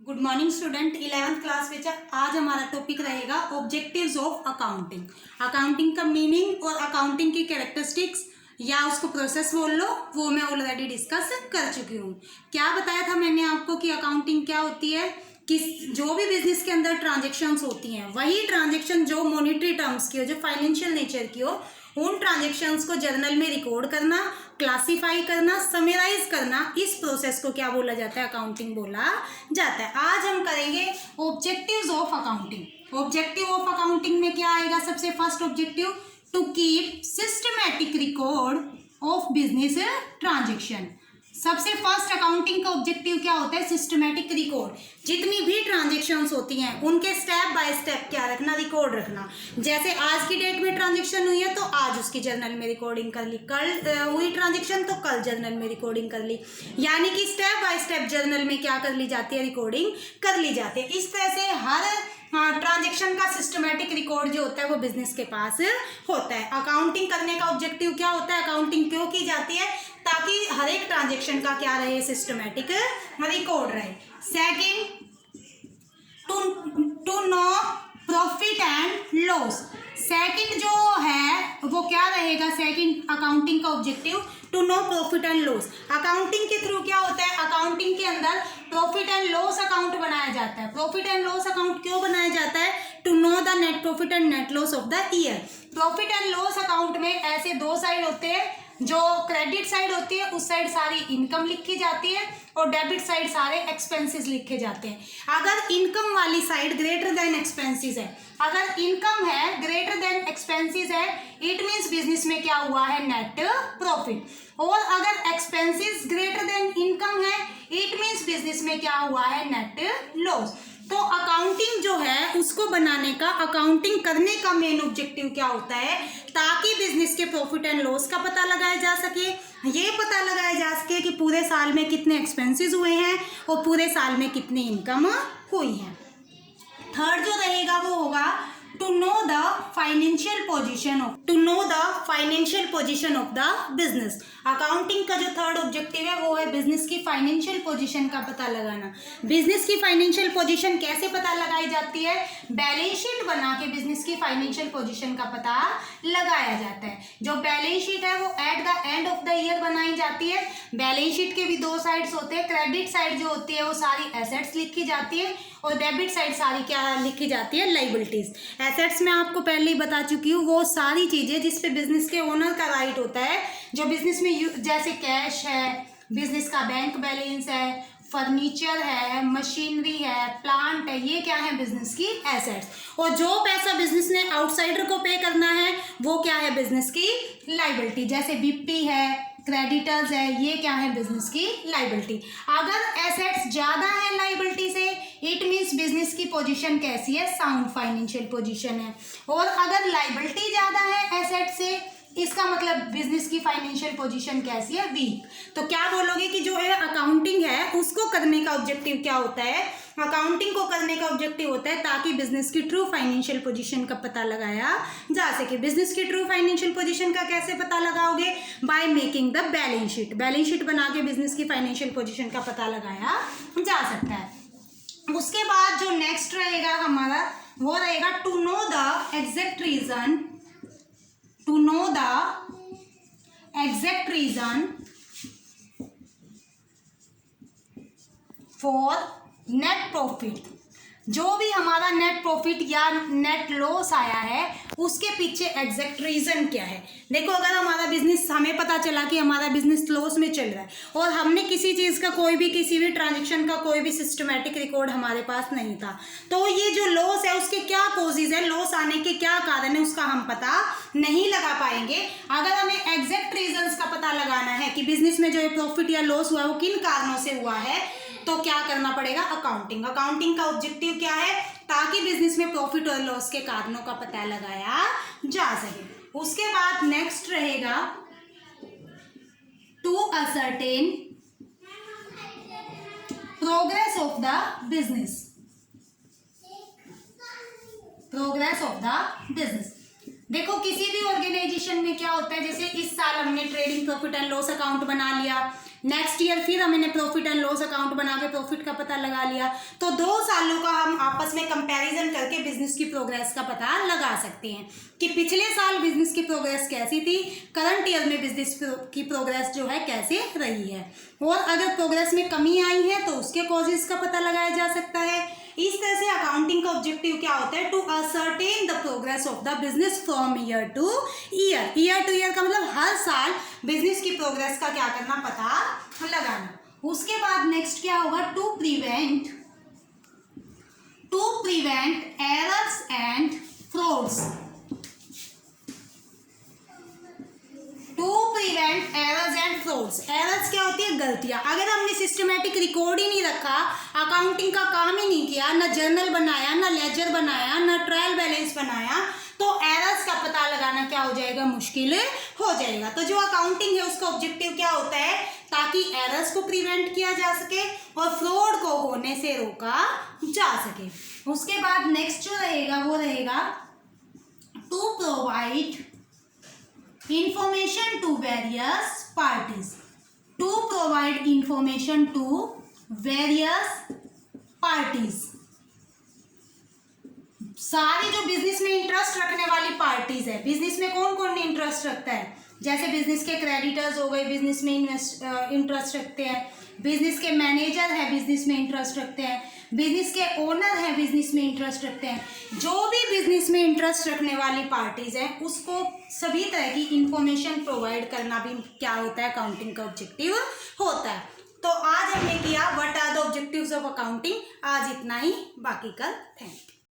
Good morning student 11th class में आज हमारा टॉपिक रहेगा ऑब्जेक्टिव्स ऑफ अकाउंटिंग। अकाउंटिंग का मीनिंग और अकाउंटिंग की कैरेक्टरिस्टिक्स या उसको प्रोसेस बोल लो, वो मैं ऑलरेडी डिस्कस कर चुकी हूँ। क्या बताया था मैंने आपको कि अकाउंटिंग क्या होती है कि जो भी बिजनेस के अंदर ट्रांजेक्शन्स होती हैं वही ट्रांजेक्शन जो मॉनेटरी टर्म्स की हो, जो फाइनेंशियल नेचर की हो, उन ट्रांजेक्शन्स को जर्नल में रिकॉर्ड करना, क्लासिफाई करना, समराइज करना, इस प्रोसेस को क्या बोला जाता है? अकाउंटिंग बोला जाता है। आज हम करेंगे objectives of accounting. Objective of accounting में क्या आएगा? सबसे first objective, to keep systematic record of business transaction. सबसे फर्स्ट अकाउंटिंग का ऑब्जेक्टिव क्या होता है? Systematic record. जितनी भी ट्रांजेक्शन्स होती हैं उनके स्टेप बाय स्टेप क्या रखना? रिकॉर्ड रखना। जैसे आज की डेट में ट्रांजेक्शन हुई है तो आज उसकी जर्नल में रिकॉर्डिंग कर ली, कल हुई ट्रांजेक्शन तो कल जर्नल में रिकॉर्डिंग कर ली, यानी कि स्टेप बाय स्टेप जर्नल में क्या कर ली जाती है? रिकॉर्डिंग कर ली जाती है। इस तरह से हर ट्रांजेक्शन का सिस्टमैटिक रिकॉर्ड जो होता है वो बिजनेस के पास होता है। अकाउंटिंग करने का ऑब्जेक्टिव क्या होता है? अकाउंटिंग क्यों की जाती है? ताकि हर एक ट्रांजेक्शन का क्या रहे? सिस्टमैटिक रिकॉर्ड रहे। Second, to know profit and loss. Second जो है वो क्या रहेगा? सेकंड अकाउंटिंग का objective, to know profit and loss. Accounting के थ्रू क्या होता है? अकाउंटिंग के अंदर प्रॉफिट एंड लॉस अकाउंट बनाया जाता है। प्रॉफिट एंड लॉस अकाउंट क्यों बनाया जाता है? To know the net profit and net loss of the year. Profit and loss account में ऐसे दो साइड होते हैं, जो क्रेडिट साइड होती है उस साइड सारी इनकम लिखी जाती है और डेबिट साइड सारे एक्सपेंसेस लिखे जाते हैं। अगर इनकम वाली साइड ग्रेटर देन एक्सपेंसेस है, अगर इनकम है ग्रेटर देन एक्सपेंसेस है, इट मींस बिजनेस में क्या हुआ है? Net profit. और अगर एक्सपेंसेस ग्रेटर देन इनकम है, इट मींस बिजनेस में क्या हुआ है? Net loss. तो अकाउंटिंग जो है उसको बनाने का, अकाउंटिंग करने का मेन ऑब्जेक्टिव क्या होता है? ताकि बिजनेस के प्रॉफिट एंड लॉस का पता लगाया जा सके, ये पता लगाया जा सके कि पूरे साल में कितने एक्सपेंसेस हुए हैं और पूरे साल में कितनी इनकम हुई है। थर्ड जो रहेगा वो होगा to know the financial position of the business. Accounting का जो थर्ड ऑब्जेक्टिव है वो है बिजनेस की फाइनेंशियल पोजीशन का पता लगाना। बिजनेस की फाइनेंशियल पोजीशन कैसे पता लगाई जाती है? बैलेंस शीट बना के बिजनेस की फाइनेंशियल पोजीशन का पता लगाया जाता है। जो बैलेंस शीट है वो at the end of the year बनाई जाती है। बैलेंस शीट के भी दो साइड्स होते हैं। क्रेडिट साइड जो होती है वो सारी एसेट्स लिखी जाती है और डेबिट साइड सारी क्या लिखी जाती है? लायबिलिटीज। एसेट्स में आपको पहले ही बता चुकी हूँ, वो सारी चीजें जिस पे बिजनेस के ओनर का राइट होता है, जो बिजनेस में जैसे कैश है, बिजनेस का बैंक बैलेंस है, फर्नीचर है, मशीनरी है, प्लांट है, ये क्या है? बिजनेस की एसेट्स। और जो पैसा बिजनेस ने आउटसाइडर को पे करना है वो क्या है? बिजनेस की लायबिलिटी। जैसे बीपी है, क्रेडिटर्स है, ये क्या है? बिजनेस की लायबिलिटी। अगर एसेट्स ज्यादा है लायबिलिटी से, इट मीन्स बिजनेस की पोजीशन कैसी है? साउंड फाइनेंशियल पोजीशन है। और अगर लायबिलिटी ज्यादा है एसेट से, इसका मतलब बिजनेस की फाइनेंशियल पोजीशन कैसी है? वीक। तो क्या बोलोगे कि जो है अकाउंटिंग है उसको करने का ऑब्जेक्टिव क्या होता है? अकाउंटिंग को करने का ऑब्जेक्टिव होता है ताकि बिजनेस की ट्रू फाइनेंशियल पोजीशन का पता लगाया जा सके। बिजनेस की ट्रू फाइनेंशियल पोजीशन का कैसे पता लगाओगे? By making the balance sheet. Balance sheet बना के बिजनेस की फाइनेंशियल पोजीशन का पता लगाया जा सकता है। उसके बाद जो नेक्स्ट रहेगा हमारा वो रहेगा to know the exact reason, to know the exact reason for net profit. जो भी हमारा नेट प्रॉफिट या नेट लॉस आया है उसके पीछे एग्जैक्ट रीजन क्या है? देखो, अगर हमारा बिजनेस, हमें पता चला कि हमारा बिजनेस लॉस में चल रहा है और हमने किसी चीज का किसी भी ट्रांजेक्शन का कोई भी सिस्टमैटिक रिकॉर्ड हमारे पास नहीं था, तो ये जो लॉस है उसके क्या कॉजेज है, लॉस आने के क्या कारण है, उसका हम पता नहीं लगा पाएंगे। अगर हमें एग्जैक्ट रीजन का पता लगाना है कि बिजनेस में जो प्रॉफिट या लॉस हुआ है वो किन कारणों से हुआ है, तो क्या करना पड़ेगा? अकाउंटिंग। अकाउंटिंग का ऑब्जेक्टिव क्या है? ताकि बिजनेस में प्रॉफिट और लॉस के कारणों का पता लगाया जा सके। उसके बाद नेक्स्ट रहेगा to ascertain progress of the business. Progress of the business. देखो, किसी भी ऑर्गेनाइजेशन में क्या होता है, जैसे इस साल हमने trading profit and loss account बना लिया, नेक्स्ट ईयर फिर हमने प्रॉफिट एंड लॉस अकाउंट बना के प्रॉफिट का पता लगा लिया। तो 2 सालों का हम आपस में कंपैरिजन करके बिजनेस की प्रोग्रेस का पता लगा सकते हैं कि पिछले साल बिजनेस की प्रोग्रेस कैसी थी, करंट ईयर में बिजनेस की प्रोग्रेस जो है कैसे रही है, और अगर प्रोग्रेस में कमी आई है तो उसके कॉजेज का पता लगाया जा सकता है। इस तरह से अकाउंटिंग का ऑब्जेक्टिव क्या होता है, to ascertain the progress of the business from year to year. Year to year का मतलब हर साल बिजनेस की प्रोग्रेस का क्या करना, पता लगाना। उसके बाद नेक्स्ट क्या होगा, to prevent errors and frauds. Errors क्या होती है, गलतियां। अगर हमने सिस्टमेटिक रिकॉर्ड ही नहीं रखा, अकाउंटिंग का काम ही नहीं किया, ना जर्नल बनाया, ना लेजर बनाया, ना ट्रायल बैलेंस बनाया, तो एरर्स का पता लगाना क्या हो जाएगा, मुश्किल हो जाएगा। तो जो अकाउंटिंग है उसका ऑब्जेक्टिव क्या होता है, ताकि एरर्स को प्रिवेंट किया जा सके और फ्रॉड को होने से रोका जा सके। उसके बाद नेक्स्ट जो रहेगा वो रहेगा to provide information to various parties। to provide information to various parties। सारी जो बिजनेस में इंटरेस्ट रखने वाली पार्टीज है, बिजनेस में कौन कौन इंटरेस्ट रखता है, जैसे बिजनेस के क्रेडिटर्स हो गए, बिजनेस में इंटरेस्ट रखते हैं, बिजनेस के मैनेजर है, बिजनेस में इंटरेस्ट रखते हैं, बिजनेस के ओनर है, बिजनेस में इंटरेस्ट रखते हैं। जो भी बिजनेस में इंटरेस्ट रखने वाली पार्टीज हैं उसको सभी तरह की इंफॉर्मेशन प्रोवाइड करना भी क्या होता है, अकाउंटिंग का ऑब्जेक्टिव होता है। तो आज हमने किया what are the objectives of accounting. आज इतना ही, बाकी कल। Thank you.